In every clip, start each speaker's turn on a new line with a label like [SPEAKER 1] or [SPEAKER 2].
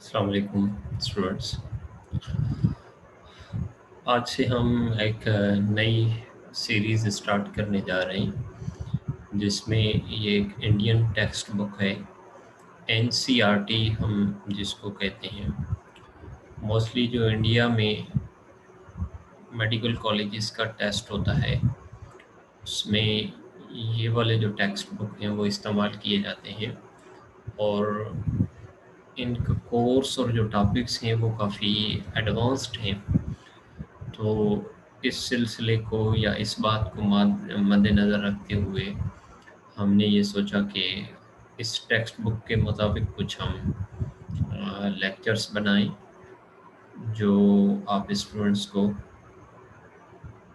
[SPEAKER 1] अस्सलाम वालेकुम स्टूडेंट्स। आज से हम एक नई सीरीज़ स्टार्ट करने जा रहे हैं जिसमें ये एक इंडियन टेक्स्ट बुक है। एनसीईआरटी हम जिसको कहते हैं। मोस्टली जो इंडिया में मेडिकल कॉलेजेस का टेस्ट होता है उसमें ये वाले जो टेक्स्ट बुक हैं वो इस्तेमाल किए जाते हैं और इनका कोर्स और जो टॉपिक्स हैं वो काफ़ी एडवांस्ड हैं। तो इस सिलसिले को या इस बात को मद्देनज़र रखते हुए हमने ये सोचा कि इस टेक्स्ट बुक के मुताबिक कुछ हम लेक्चर्स बनाएं जो आप स्टूडेंट्स को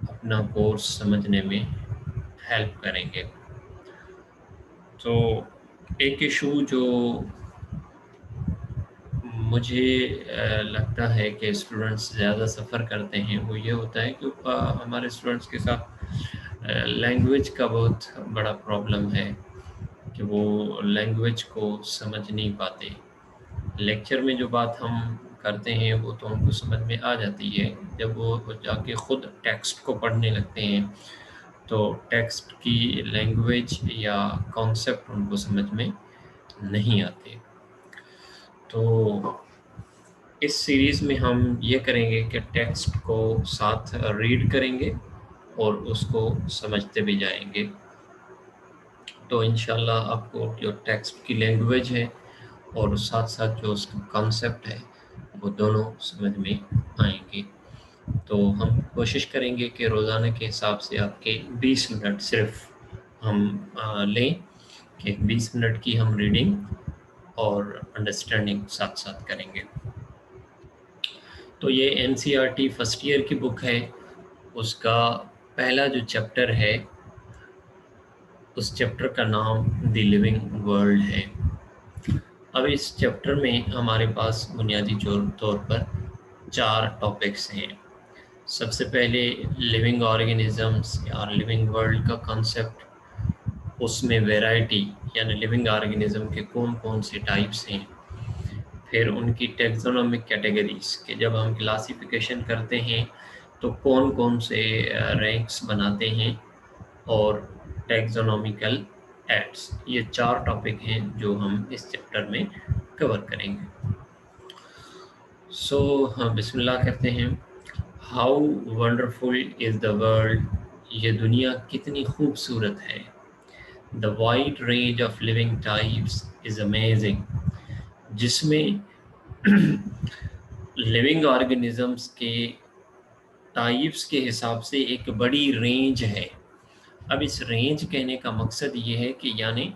[SPEAKER 1] अपना कोर्स समझने में हेल्प करेंगे। तो एक इशू जो मुझे लगता है कि स्टूडेंट्स ज़्यादा सफ़र करते हैं वो ये होता है कि हमारे स्टूडेंट्स के साथ लैंग्वेज का बहुत बड़ा प्रॉब्लम है कि वो लैंग्वेज को समझ नहीं पाते। लेक्चर में जो बात हम करते हैं वो तो उनको समझ में आ जाती है, जब वो जाके ख़ुद टेक्स्ट को पढ़ने लगते हैं तो टेक्स्ट की लैंग्वेज या कॉन्सेप्ट उनको समझ में नहीं आते। तो इस सीरीज़ में हम ये करेंगे कि टेक्स्ट को साथ रीड करेंगे और उसको समझते भी जाएंगे। तो इंशाल्लाह आपको जो टेक्स्ट की लैंग्वेज है और साथ साथ जो उसका कॉन्सेप्ट है वो दोनों समझ में आएंगे। तो हम कोशिश करेंगे कि रोज़ाना के हिसाब से आपके 20 मिनट सिर्फ हम लें कि 20 मिनट की हम रीडिंग और अंडरस्टैंडिंग साथ साथ करेंगे। तो ये एनसीईआरटी फर्स्ट ईयर की बुक है। उसका पहला जो चैप्टर है उस चैप्टर का नाम द लिविंग वर्ल्ड है। अब इस चैप्टर में हमारे पास बुनियादी तौर पर 4 टॉपिक्स हैं। सबसे पहले लिविंग ऑर्गेनिजम्स या लिविंग वर्ल्ड का कॉन्सेप्ट, उसमें वैरायटी यानी लिविंग ऑर्गेनिज्म के कौन कौन से टाइप्स हैं। फिर उनकी टैक्सोनॉमिक कैटेगरीज के जब हम क्लासिफिकेशन करते हैं तो कौन कौन से रैंक्स बनाते हैं, और टैक्सोनॉमिकल एड्स। ये 4 टॉपिक हैं जो हम इस चैप्टर में कवर करेंगे। सो हम बिस्मिल्लाह करते हैं। How wonderful is the world, ये दुनिया कितनी खूबसूरत है। The wide range of living types is amazing, जिसमें लिविंग ऑर्गेनिजम्स के टाइप्स के हिसाब से एक बड़ी रेंज है। अब इस रेंज कहने का मकसद ये है कि यानी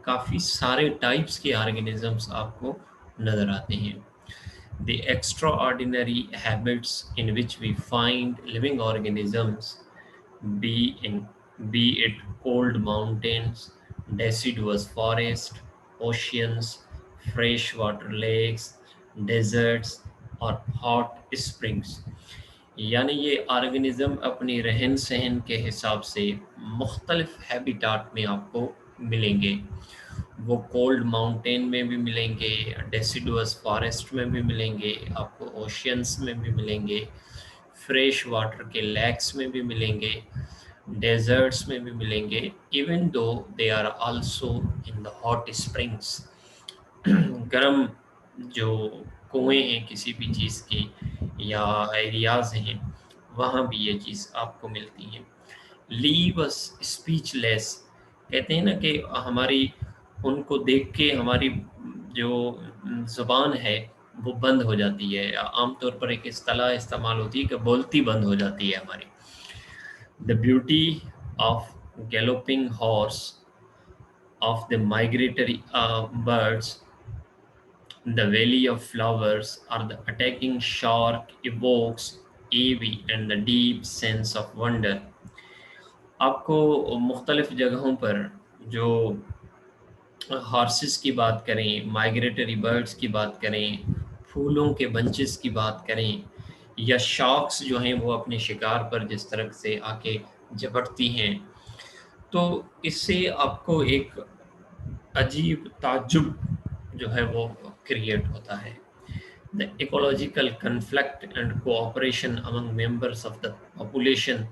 [SPEAKER 1] काफ़ी सारे टाइप्स के ऑर्गेनिजम्स आपको नज़र आते हैं। The extraordinary habits in which we find living organisms be in be it cold mountains, deciduous forest, oceans, freshwater lakes, deserts और hot springs। यानी ये ऑर्गेनिज़म अपनी रहन सहन के हिसाब से मुख्तलिफ हैबिटाट में आपको मिलेंगे। वो कोल्ड माउंटेन में भी मिलेंगे, डेसिडुअस फॉरेस्ट में भी मिलेंगे, आपको ओशियंस में भी मिलेंगे, फ्रेश वाटर के लेक्स में भी मिलेंगे, डेजर्ट्स में भी मिलेंगे, even though they are also in the hot springs. गर्म जो कुएँ हैं किसी भी चीज़ की या एरियाज़ हैं वहाँ भी ये चीज़ आपको मिलती हैं। लीव अस स्पीचलेस, कहते हैं ना कि हमारी उनको देख के हमारी जो ज़ुबान है वो बंद हो जाती है। आमतौर पर एक इस्तिलाह इस्तेमाल होती है कि बोलती बंद हो जाती है हमारी। The beauty of galloping horse, of the migratory birds, the valley of flowers, or the attacking shark evokes awe and the deep sense of wonder। आपको मुख्तलिफ़ जगहों पर जो हॉर्सेस की बात करें, माइग्रेटरी बर्ड्स की बात करें, फूलों के बंचेस की बात करें, या शार्क्स जो हैं वो अपने शिकार पर जिस तरह से आके झपटती हैं, तो इससे आपको एक अजीब ताज्जुब जो है वो क्रिएट होता है। The ecological conflict and cooperation among members of the population,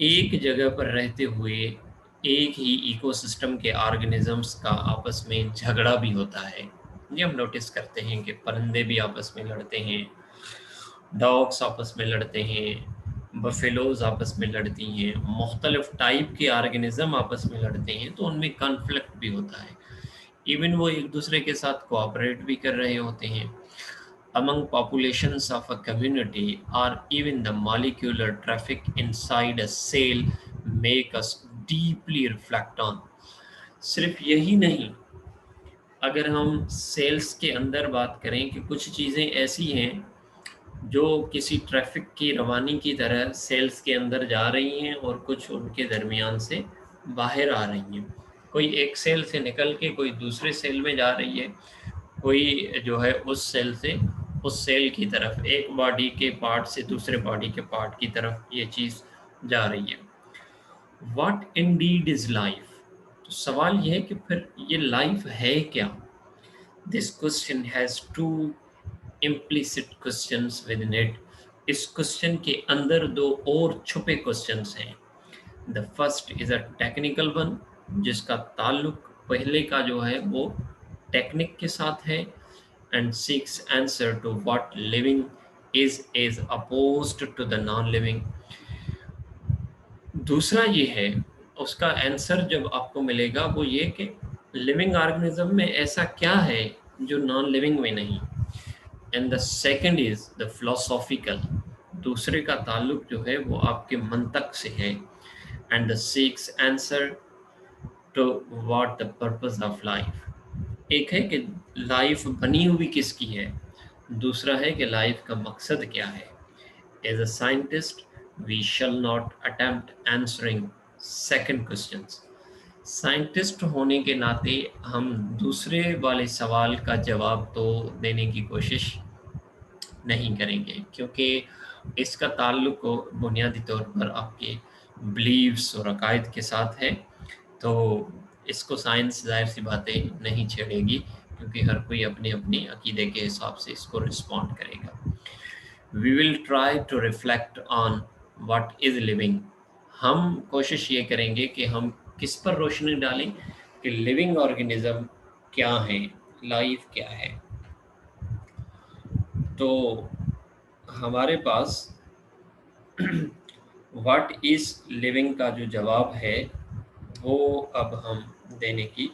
[SPEAKER 1] एक जगह पर रहते हुए एक ही इकोसिस्टम के ऑर्गेनिजम्स का आपस में झगड़ा भी होता है। ये हम नोटिस करते हैं कि परिंदे भी आपस में लड़ते हैं, डॉग्स आपस में लड़ते हैं, बफेलोज आपस में लड़ती हैं, मुख्तलिफ टाइप के ऑर्गेनिज्म आपस में लड़ते हैं, तो उनमें कॉन्फ्लिक्ट भी होता है। इवन वो एक दूसरे के साथ कोऑपरेट भी कर रहे होते हैं। Among populations of a community or even the molecular traffic inside a cell make us deeply reflect on। सिर्फ यही नहीं, अगर हम सेल्स के अंदर बात करें कि कुछ चीज़ें ऐसी हैं जो किसी ट्रैफिक की रवानी की तरह सेल्स के अंदर जा रही हैं और कुछ उनके दरमियान से बाहर आ रही हैं। कोई एक सेल से निकल के कोई दूसरे सेल में जा रही है, कोई जो है उस सेल से उस सेल की तरफ, एक बॉडी के पार्ट से दूसरे बॉडी के पार्ट की तरफ ये चीज़ जा रही है। What Indeed is life? तो सवाल ये है कि फिर ये लाइफ है क्या? This question has two implicit questions within it। इस क्वेश्चन के अंदर दो और छुपे क्वेश्चंस हैं। The first is a technical one, जिसका ताल्लुक पहले का जो है वो टेक्निक के साथ है, and seeks answer to what living is opposed to the non living. दूसरा ये है, उसका आंसर जब आपको मिलेगा वो ये कि लिविंग ऑर्गेनिज्म में ऐसा क्या है जो नॉन लिविंग में नहीं। And the second is the philosophical, दूसरे का ताल्लुक जो है वो आपके मंतक से है। And the seeks answer to what the purpose of life. एक है कि लाइफ बनी हुई किसकी है, दूसरा है कि लाइफ का मकसद क्या है। As a scientist we shall not attempt answering second questions. Scientist होने के नाते हम दूसरे वाले सवाल का जवाब तो देने की कोशिश नहीं करेंगे, क्योंकि इसका ताल्लुक बुनियादी तौर पर आपके बिलीव्स और अकायद के साथ है। तो इसको साइंस ज़ाहिर सी बातें नहीं छेड़ेगी, क्योंकि हर कोई अपने अपने अकीदे के हिसाब से इसको रिस्पॉन्ड करेगा। We will try to reflect on what is living. हम कोशिश ये करेंगे कि हम किस पर रोशनी डालें कि लिविंग ऑर्गेनिज्म क्या है, लाइफ क्या है। तो हमारे पास व्हाट इज़ लिविंग का जो जवाब है वो अब हम देने की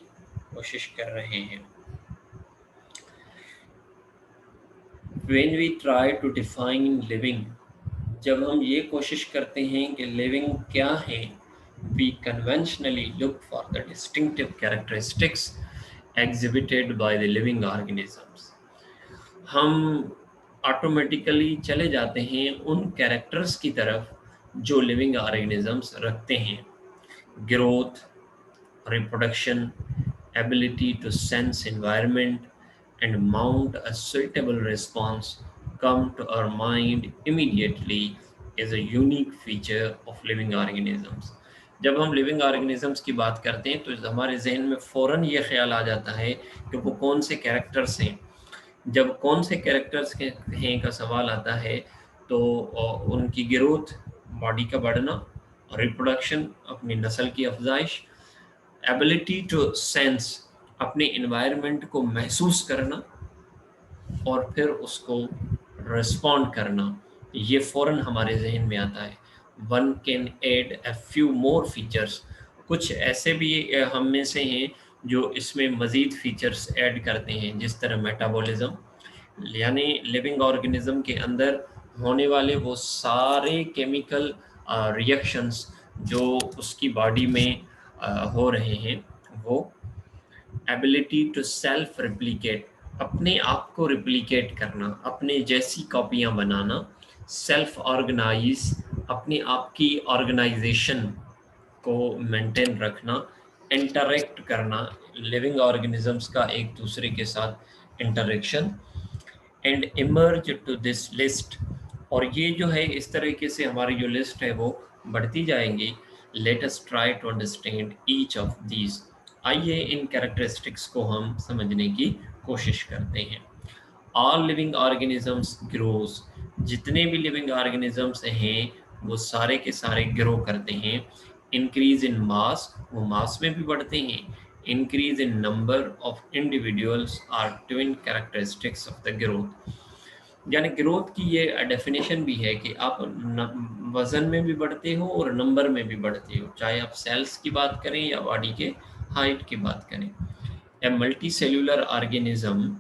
[SPEAKER 1] कोशिश कर रहे हैं। When we try to define living, जब हम ये कोशिश करते हैं कि लिविंग क्या है, we conventionally look for the distinctive characteristics exhibited by the living organisms। हम ऑटोमेटिकली चले जाते हैं उन कैरेक्टर्स की तरफ जो लिविंग ऑर्गेनिजम्स रखते हैं। Growth, reproduction, ability to sense environment, and mount a suitable response come to our mind immediately is a unique feature of living organisms। जब हम लिविंग ऑर्गेनिजम्स की बात करते हैं तो हमारे जहन में फ़ौरन ये ख्याल आ जाता है कि वो कौन से कैरेक्टर्स हैं। जब कौन से कैरेक्टर्स के हैं का सवाल आता है तो उनकी ग्रोथ, बॉडी का बढ़ना, रिप्रोडक्शन, अपनी नस्ल की अफजाइश, एबिलिटी टू सेंस, अपने इन्वायरमेंट को महसूस करना और फिर उसको रिस्पॉन्ड करना, ये फ़ौरन हमारे जहन में आता है। One can add a few more features, कुछ ऐसे भी हम में से हैं जो इसमें मज़ीद फीचर्स ऐड करते हैं, जिस तरह मेटाबॉलिज्म, यानी लिविंग ऑर्गेनिज्म के अंदर होने वाले वो सारे केमिकल रिएक्शंस जो उसकी बॉडी में हो रहे हैं, वो एबिलिटी टू सेल्फ रिप्लिकेट, अपने आप को रिप्लिकेट करना, अपने जैसी कॉपियाँ बनाना, सेल्फ ऑर्गेनाइज, अपने आप की ऑर्गेनाइजेशन को मेंटेन रखना, इंटरेक्ट करना, लिविंग ऑर्गेनिजम्स का एक दूसरे के साथ interaction, and emerge to this list. और ये जो है इस तरीके से हमारी जो लिस्ट है वो बढ़ती जाएंगी। Let us try to understand each of these. आइए इन कैरेक्टरिस्टिक्स को हम समझने की कोशिश करते हैं। ऑल लिविंग ऑर्गेनिजम्स ग्रोस, जितने भी लिविंग ऑर्गेनिजम्स हैं वो सारे के सारे ग्रो करते हैं। इंक्रीज इन मास, वो मास में भी बढ़ते हैं। Increase in number of individuals are twin characteristics of the growth. यानी ग्रोथ की ये डेफिनेशन भी है कि आप वजन में भी बढ़ते हो और नंबर में भी बढ़ते हो, चाहे आप सेल्स की बात करें या बॉडी के हाइट की बात करें। A multicellular organism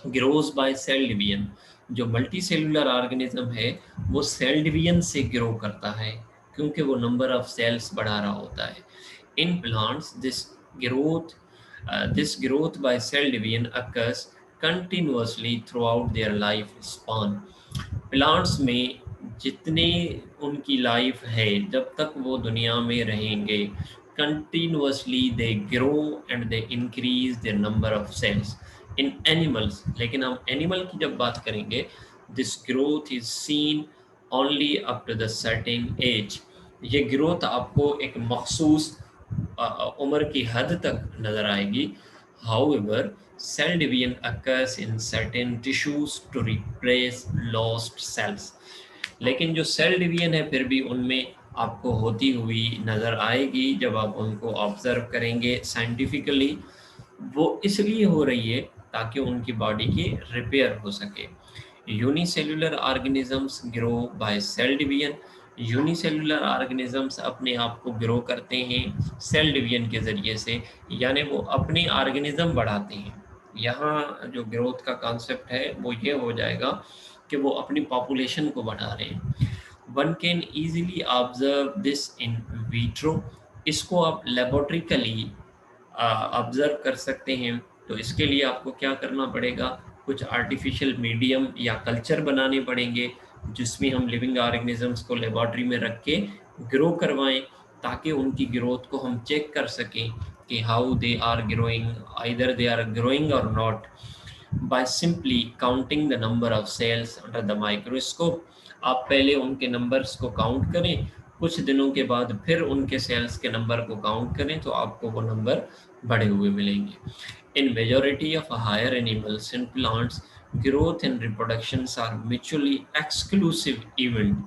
[SPEAKER 1] grows by cell division. जो मल्टी सेल्यूलर ऑर्गेनिज्म है वो सेल डिवीजन से ग्रो करता है, क्योंकि वो नंबर ऑफ सेल्स बढ़ा रहा होता है। In plants growth this growth by cell division occurs continuously throughout their life span। Plants में जितने उनकी लाइफ है, जब तक वो दुनिया में रहेंगे, continuously they grow and they increase their number of cells. In animals, लेकिन हम एनिमल की जब बात करेंगे, this growth is seen only up to the certain age. ये ग्रोथ आपको एक मखसूस उम्र की हद तक नजर आएगी। However, cell division occurs in certain tissues to replace lost cells। लेकिन जो सेल डिवीजन है फिर भी उनमें आपको होती हुई नज़र आएगी जब आप उनको ऑब्जर्व करेंगे साइंटिफिकली। वो इसलिए हो रही है ताकि उनकी बॉडी की रिपेयर हो सके। Unicellular organisms grow by cell division. Unicellular organisms अपने आप को ग्रो करते हैं सेल डिवीजन के ज़रिए से, यानी वो अपने ऑर्गेनिज्म बढ़ाते हैं। यहाँ जो ग्रोथ का कॉन्सेप्ट है वो ये हो जाएगा कि वो अपनी पॉपुलेशन को बढ़ा रहे हैं। One can easily observe this in vitro. इसको आप लेबोरेटरिकली ऑब्जर्व कर सकते हैं। तो इसके लिए आपको क्या करना पड़ेगा, कुछ आर्टिफिशियल मीडियम या कल्चर बनाने पड़ेंगे जिसमें हम लिविंग ऑर्गेनिजम्स को लेबोरेटरी में रख के ग्रो करवाएं, ताकि उनकी ग्रोथ को हम चेक कर सकें कि how they are growing, either they are growing और not, by simply counting the number of cells under the microscope. आप पहले उनके नंबर्स को काउंट करें, कुछ दिनों के बाद फिर उनके सेल्स के नंबर को काउंट करें तो आपको वो नंबर बढ़े हुए मिलेंगे। In majority of higher animals and plants growth and reproductions are mutually exclusive event.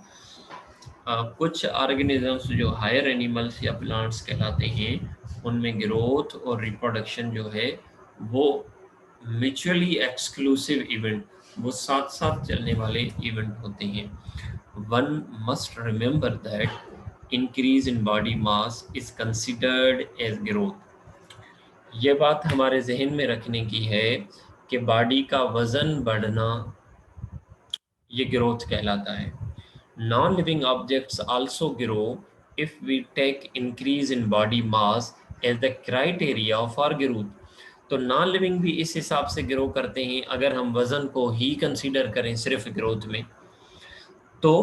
[SPEAKER 1] कुछ ऑर्गेनिजम्स जो हायर एनिमल्स या प्लांट्स कहलाते हैं उनमें ग्रोथ और रिप्रोडक्शन जो है वो म्यूचुअली एक्सक्लूसिव इवेंट, वो साथ साथ चलने वाले इवेंट होते हैं। One must remember that increase in body mass is considered as growth. ये बात हमारे जहन में रखने की है कि बॉडी का वजन बढ़ना ये ग्रोथ कहलाता है। Non living objects also grow if we take increase in body mass as the criteria of our growth. तो नॉन लिविंग भी इस हिसाब से ग्रो करते हैं अगर हम वजन को ही कंसीडर करें सिर्फ ग्रोथ में। तो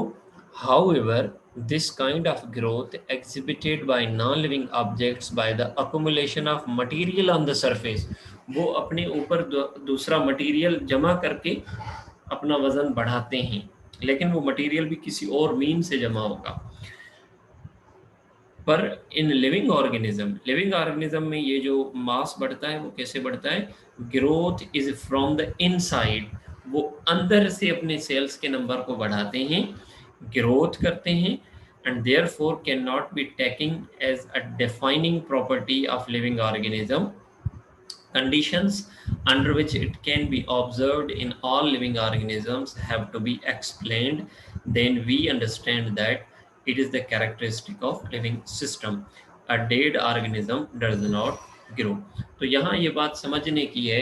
[SPEAKER 1] however, this kind of growth exhibited by non-living objects by the accumulation of material on the surface, वो अपने ऊपर दूसरा मटेरियल जमा करके अपना वजन बढ़ाते हैं, लेकिन वो मटेरियल भी किसी और मीन से जमा होगा। पर इन लिविंग ऑर्गेनिज्म में ये जो मास बढ़ता है वो कैसे बढ़ता है, growth is from the inside. वो अंदर से अपने सेल्स के नंबर को बढ़ाते हैं, ग्रोथ करते हैं, and therefore can not be taking as a defining property of living organism. Conditions under which it can be observed in all living organisms have to be explained. Then we understand that it is the characteristic of living system. A dead organism does not grow. तो यहाँ ये बात समझने की है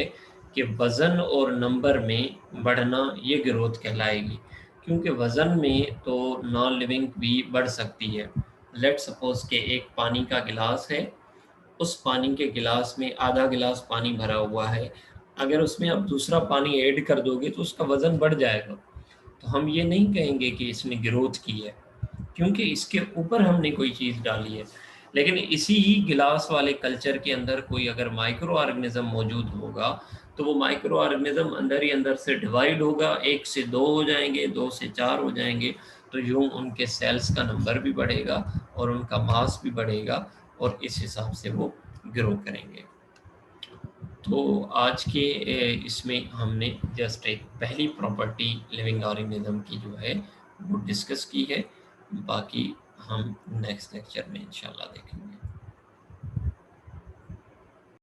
[SPEAKER 1] कि वजन और नंबर में बढ़ना ये ग्रोथ कहलाएगी, क्योंकि वजन में तो नॉन लिविंग भी बढ़ सकती है। लेट सपोज के एक पानी का गिलास है, उस पानी के गिलास में आधा गिलास पानी भरा हुआ है, अगर उसमें आप दूसरा पानी ऐड कर दोगे तो उसका वजन बढ़ जाएगा। तो हम ये नहीं कहेंगे कि इसने ग्रोथ की है, क्योंकि इसके ऊपर हमने कोई चीज़ डाली है। लेकिन इसी ही गिलास वाले कल्चर के अंदर कोई अगर माइक्रो ऑर्गेनिज्म मौजूद होगा तो वो माइक्रो ऑर्गेनिज्म अंदर ही अंदर से डिवाइड होगा, 1 से 2 हो जाएंगे, 2 से 4 हो जाएंगे। तो यूँ उनके सेल्स का नंबर भी बढ़ेगा और उनका मास भी बढ़ेगा और इस हिसाब से वो ग्रो करेंगे। तो आज के इसमें हमने जस्ट एक पहली प्रॉपर्टी लिविंग ऑर्गेनिज्म की जो है वो डिस्कस की है। बाकी हम नेक्स्ट लेक्चर में इंशाल्लाह देखेंगे।